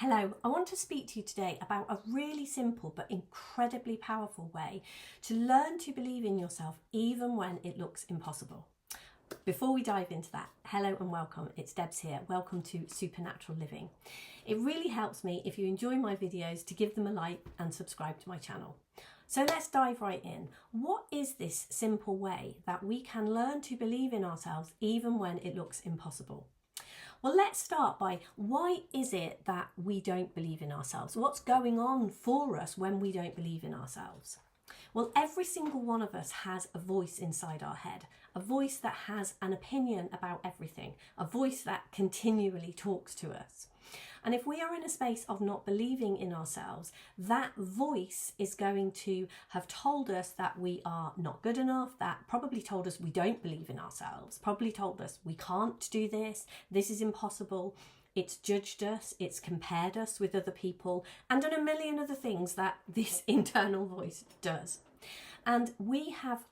Hello, I want to speak to you today about a really simple but incredibly powerful way to learn to believe in yourself even when it looks impossible. Before we dive into that, hello and welcome, it's Debs here. Welcome to Supernatural Living. It really helps me if you enjoy my videos to give them a like and subscribe to my channel. So let's dive right in. What is this simple way that we can learn to believe in ourselves even when it looks impossible? Well, let's start by why is it that we don't believe in ourselves? What's going on for us when we don't believe in ourselves? Well, every single one of us has a voice inside our head, a voice that has an opinion about everything, a voice that continually talks to us. And if we are in a space of not believing in ourselves, that voice is going to have told us that we are not good enough, that probably told us we don't believe in ourselves, probably told us we can't do this, this is impossible. It's judged us, it's compared us with other people, and done a million other things that this internal voice does. And we have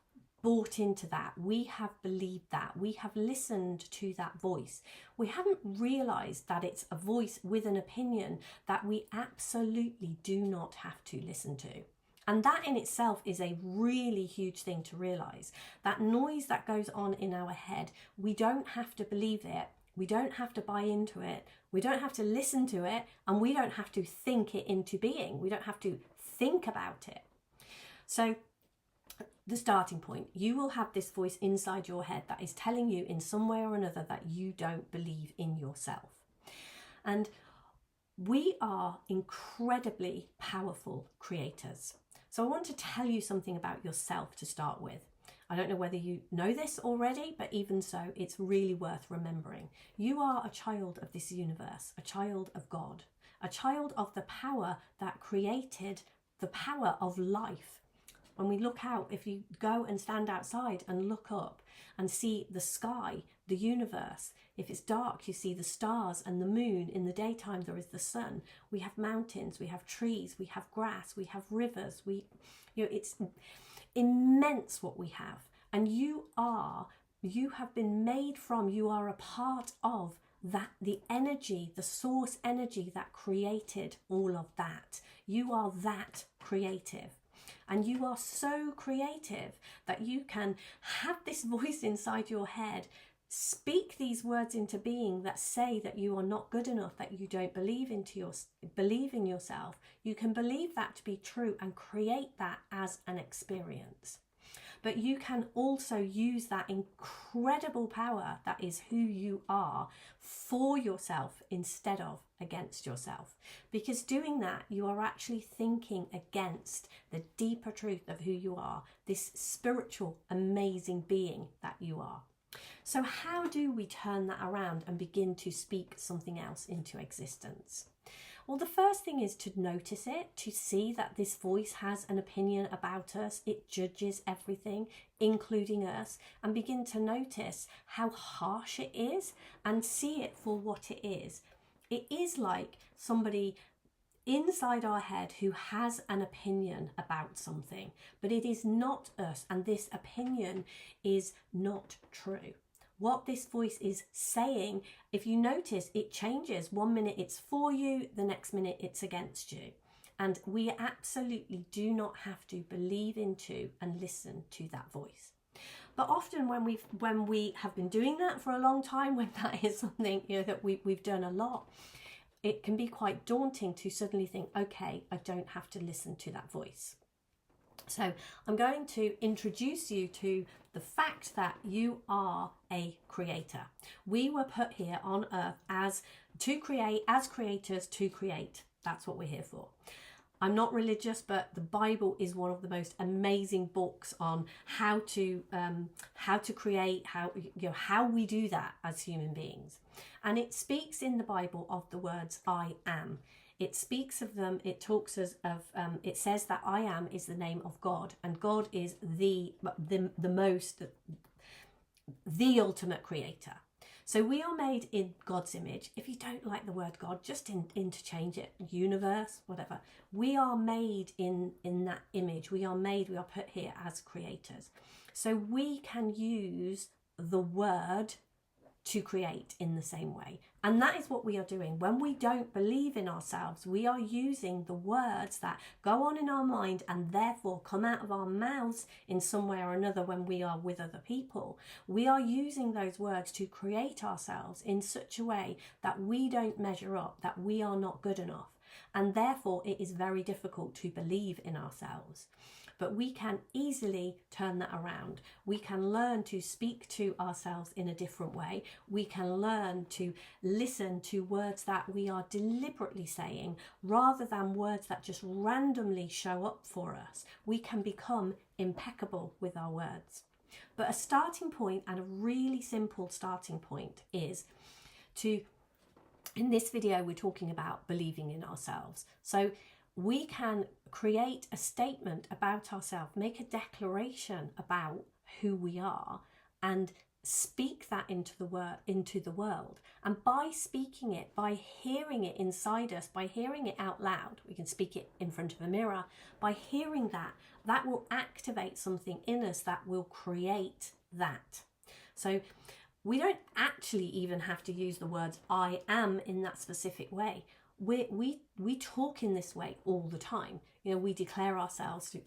bought into that, we have believed that, we have listened to that voice. We haven't realised that it's a voice with an opinion that we absolutely do not have to listen to. And that in itself is a really huge thing to realise. That noise that goes on in our head, we don't have to believe it, we don't have to buy into it, we don't have to listen to it, and we don't have to think it into being. We don't have to think about it. So the starting point, you will have this voice inside your head that is telling you in some way or another that you don't believe in yourself. And we are incredibly powerful creators. So I want to tell you something about yourself to start with. I don't know whether you know this already, but even so, it's really worth remembering. You are a child of this universe, a child of God, a child of the power that created the power of life. When we look out, if you go and stand outside and look up and see the sky, the universe, if it's dark, you see the stars and the moon. In the daytime, there is the sun. We have mountains, we have trees, we have grass, we have rivers. It's immense what we have. And you have been made from, you are a part of that, the energy, the source energy that created all of that. You are that creative. And you are so creative that you can have this voice inside your head, speak these words into being that say that you are not good enough, that you don't believe in yourself. You can believe that to be true and create that as an experience. But you can also use that incredible power that is who you are for yourself instead of against yourself. Because doing that, you are actually thinking against the deeper truth of who you are, this spiritual, amazing being that you are. So how do we turn that around and begin to speak something else into existence? Well, the first thing is to notice it, to see that this voice has an opinion about us. It judges everything, including us, and begin to notice how harsh it is and see it for what it is. It is like somebody inside our head who has an opinion about something, but it is not us, and this opinion is not true. What this voice is saying, if you notice, it changes. 1 minute it's for you, the next minute it's against you. And we absolutely do not have to believe into and listen to that voice. But often when we have been doing that for a long time, when that is something that we've done a lot, it can be quite daunting to suddenly think, okay, I don't have to listen to that voice. So I'm going to introduce you to the fact that you are a creator. We were put here on earth as creators to create. That's what we're here for. I'm not religious, but the Bible is one of the most amazing books on how to create, how we do that as human beings. And it speaks in the Bible of the words I am. It speaks of them, it says that I am is the name of God, and God is the ultimate creator. So we are made in God's image. If you don't like the word God, just interchange it, universe, whatever. We are made in that image. We are put here as creators. So we can use the word to create in the same way. And that is what we are doing. When we don't believe in ourselves, we are using the words that go on in our mind and therefore come out of our mouths in some way or another when we are with other people. We are using those words to create ourselves in such a way that we don't measure up, that we are not good enough. And therefore it is very difficult to believe in ourselves. But we can easily turn that around. We can learn to speak to ourselves in a different way. We can learn to listen to words that we are deliberately saying rather than words that just randomly show up for us. We can become impeccable with our words. But a starting point, and a really simple starting point, is to, in this video we're talking about believing in ourselves. So we can create a statement about ourselves, make a declaration about who we are, and speak that into the world. And by speaking it, by hearing it inside us, by hearing it out loud, we can speak it in front of a mirror. By hearing that, that will activate something in us that will create that. So we don't actually even have to use the words I am in that specific way. We talk in this way all the time. You know, we declare ourselves to,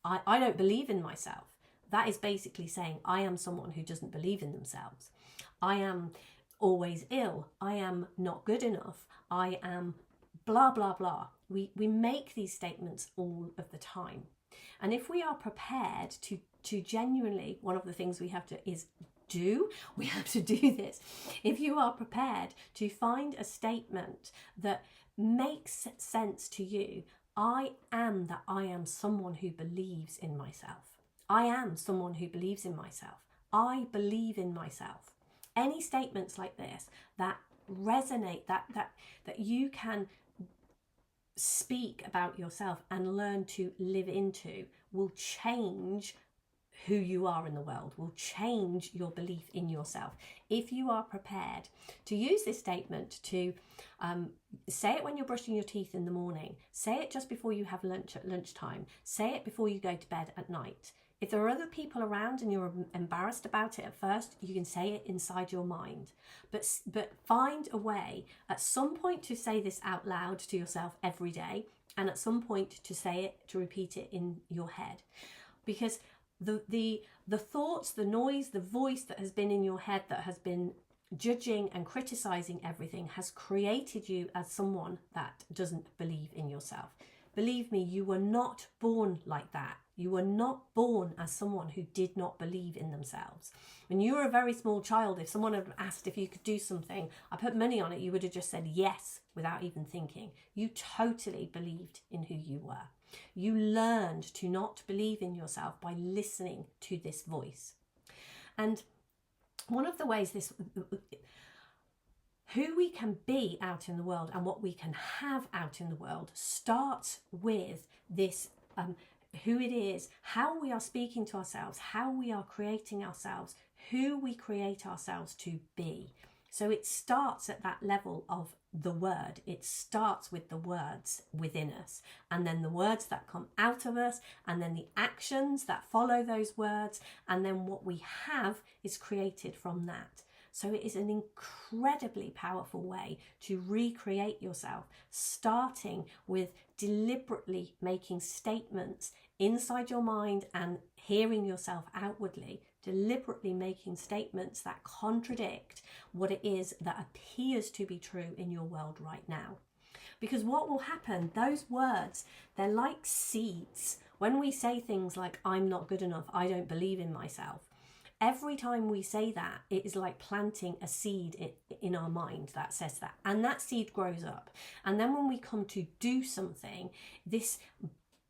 I don't believe in myself. That is basically saying I am someone who doesn't believe in themselves. I am always ill. I am not good enough. I am blah, blah, blah. We make these statements all of the time. And if we are prepared to genuinely, one of the things we have to do this. If you are prepared to find a statement that makes sense to you, I am someone who believes in myself. I am someone who believes in myself. I believe in myself. Any statements like this that resonate, that you can speak about yourself and learn to live into, will change who you are in the world, will change your belief in yourself. If you are prepared to use this statement to say it when you're brushing your teeth in the morning, say it just before you have lunch at lunchtime, say it before you go to bed at night. If there are other people around and you're embarrassed about it at first, you can say it inside your mind. But find a way at some point to say this out loud to yourself every day, and at some point to say it, to repeat it in your head. Because the thoughts, the noise, the voice that has been in your head that has been judging and criticizing everything has created you as someone that doesn't believe in yourself. Believe me, you were not born like that. You were not born as someone who did not believe in themselves. When you were a very small child, if someone had asked if you could do something, I put money on it, you would have just said yes without even thinking. You totally believed in who you were. You learned to not believe in yourself by listening to this voice. And one of the ways who we can be out in the world and what we can have out in the world starts with this, who it is, how we are speaking to ourselves, how we are creating ourselves, who we create ourselves to be. So it starts at that level of the word. It starts with the words within us, and then the words that come out of us, and then the actions that follow those words, and then what we have is created from that. So it is an incredibly powerful way to recreate yourself, starting with deliberately making statements inside your mind and hearing yourself outwardly, deliberately making statements that contradict what it is that appears to be true in your world right now. Because what will happen, those words, they're like seeds. When we say things like, I'm not good enough, I don't believe in myself, every time we say that, it is like planting a seed in our mind that says that. And that seed grows up. And then when we come to do something, this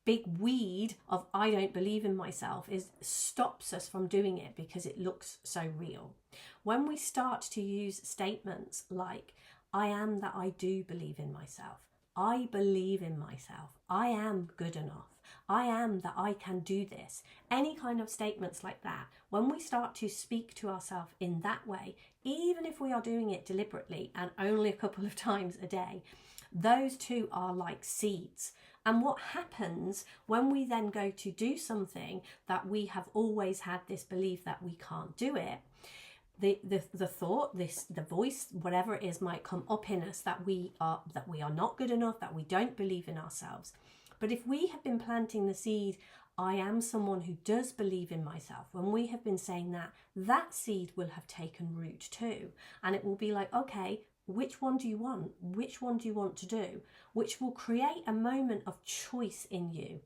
big weed of I don't believe in myself stops us from doing it because it looks so real. When we start to use statements like, I am that I do believe in myself, I believe in myself, I am good enough, I am that I can do this, any kind of statements like that, when we start to speak to ourselves in that way, even if we are doing it deliberately and only a couple of times a day, those two are like seeds. And what happens when we then go to do something that we have always had this belief that we can't do it, the thought, the voice, whatever it is, might come up in us that we are not good enough, that we don't believe in ourselves. But if we have been planting the seed, I am someone who does believe in myself, when we have been saying that, that seed will have taken root too. And it will be like, okay, which one do you want? Which one do you want to do? Which will create a moment of choice in you.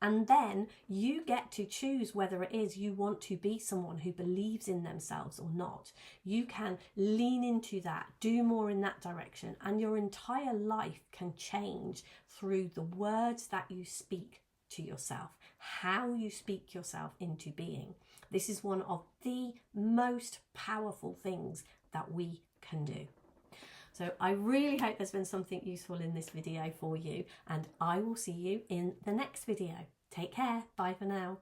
And then you get to choose whether it is you want to be someone who believes in themselves or not. You can lean into that, do more in that direction, and your entire life can change through the words that you speak to yourself, how you speak yourself into being. This is one of the most powerful things that we can do. So I really hope there's been something useful in this video for you, and I will see you in the next video. Take care. Bye for now.